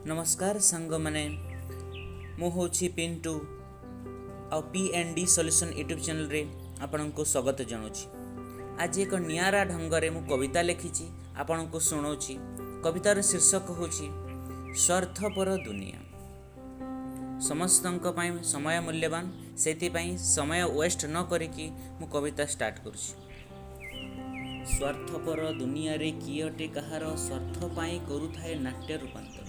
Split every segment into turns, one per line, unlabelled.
नमस्कार सांग माने मु होछि पिंटू आ P&D सॉल्यूशन यूट्यूब चैनल रे आपन को स्वागत जनाउछि। आज एक नियारा ढंग रे मु कविता लिखिछि आपन को सुनाउछि। कवितार शीर्षक होछि स्वार्थपर दुनिया। समस्तंक पई समय मूल्यवान, सेति पई समय वेस्ट न करिकि मु कविता स्टार्ट करूछि। स्वार्थपर दुनिया रे कियटे कहार स्वार्थ पई करूथाय नाट्य रूपांतर।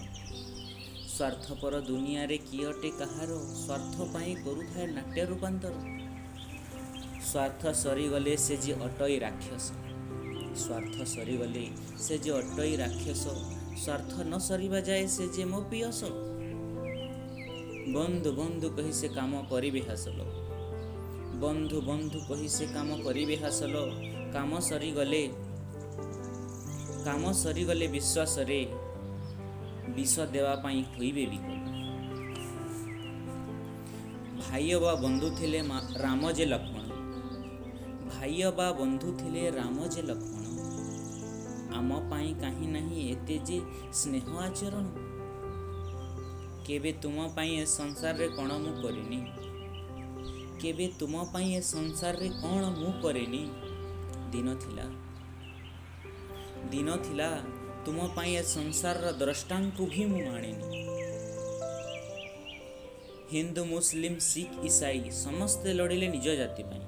स्वार्थपर दुनिया रे कियटे कहार स्वार्थ पाई करूथाय नाट्य रूपांतर। स्वार्थ सरीगले से जे अटई राक्षस, स्वार्थ सरीगले से जे अटई राक्षस, स्वार्थ न सरीबा जाए से जे मो पियस। बंधु बंधु कहि से काम करिबे हासल, बंधु बंधु कहि से काम करिबे हासल। काम सरीगले विश्वास रे विष देवा पाई होइबे विकल। भाई बा बंधु थिले राम जे लक्ष्मण, भाई बा बंधु थिले राम जे लक्ष्मण। आम पाई काहे नहीं एते जे स्नेह आचरण। केबे तुम पाई ए संसार रे कोण मु करिनी, केबे तुम पाई ए संसार रे कोण मु करिनी। दिन थिला तुम पाई ए संसार द्रष्टा को भी मु मानिनी। हिंदू मुस्लिम सिख ईसाई समस्ते लड़िले निज जाति पाई।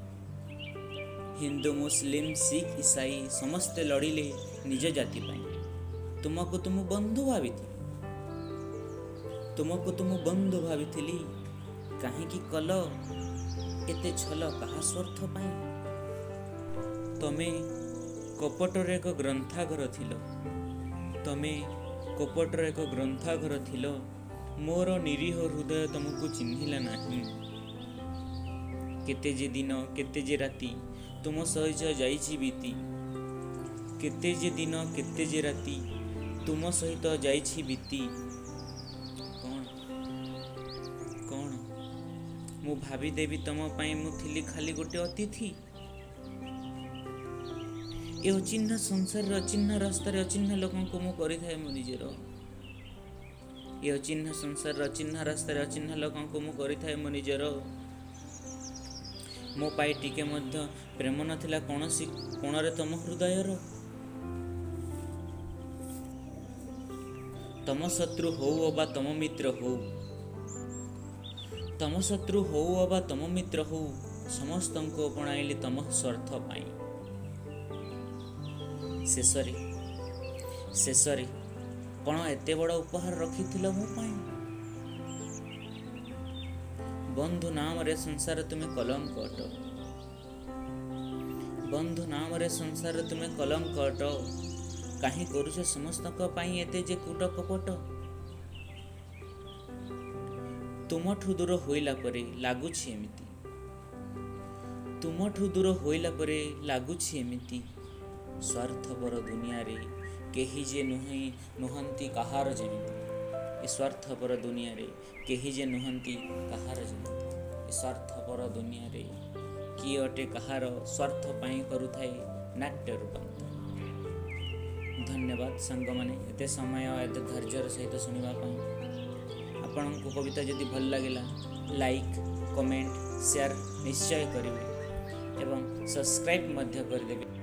हिंदू मुस्लिम सिख ईसाई समस्ते लड़िले निज जाति पाई। तुमको तुम बंधु भाविथि, तुमको तुम बंधु भाविथिली। काहेकि कल एते छल कहा स्वार्थ पाई। तमे कपटर एक ग्रंथाघर थिल, तमे कपटर एक ग्रंथाघर थिल। मोर निरीह हृदय तुमको चिन्हिला नहीं। केते जे दिन केते जे राति तुम सहित जाइछि बीती, केते जे दिन केते जे राति तुम सहित जाइछि बीती। कौन कौन मु भाभी देवी तुम पाई मु थिली खाली गोटे अतिथि। ए अचिन्ह संसार अचिन्ह रास्तार अचिन्ह लोकों को मु करिथाय मो निजेर। ए अचिन्ह संसार अचिन्ह रास्तार अचिन्ह लोकों को मु करिथाय मो निजेर। मो पाई टिके मध्य प्रेम नथिला कोनोसी कोणरे तम हृदयर। तम शत्रु हो अबा तम मित्र हो, तम शत्रु हो अबा तम मित्र हो, समस्तंको अपनाइले तम स्वार्थ पाई। शेषरे कौन एते बड़ उपहार रखिथिल मो पाई। बंधु नाम रे संसार तुम्हें कलंक अट, बंधु नाम रे संसार तुम्हें कलंक अट। काहे करूछ समस्तक पाई एते जे कूट कपट। तुमठु दूर होइला परे लागुछि एमिति, तुमठु दूर होइला परे लागुछि एमिति। स्वार्थपर दुनिया रे केही जे नुहंती कहार जेमिति। स्वार्थपर दुनिया रे केही जे नुहंती कहार जेमिति। स्वार्थपर दुनिया रे कियटे कहार स्वार्थ पाई करूथाय नाट्य रूपांतर। धन्यवाद सांग माने एते समय एते धैर्यर सहित सुनिबा पई। आपनको कविता जदि भल लागिला लाइक कमेंट शेयर निश्चय करिवे एवं सब्सक्राइब मध्य कर देबे।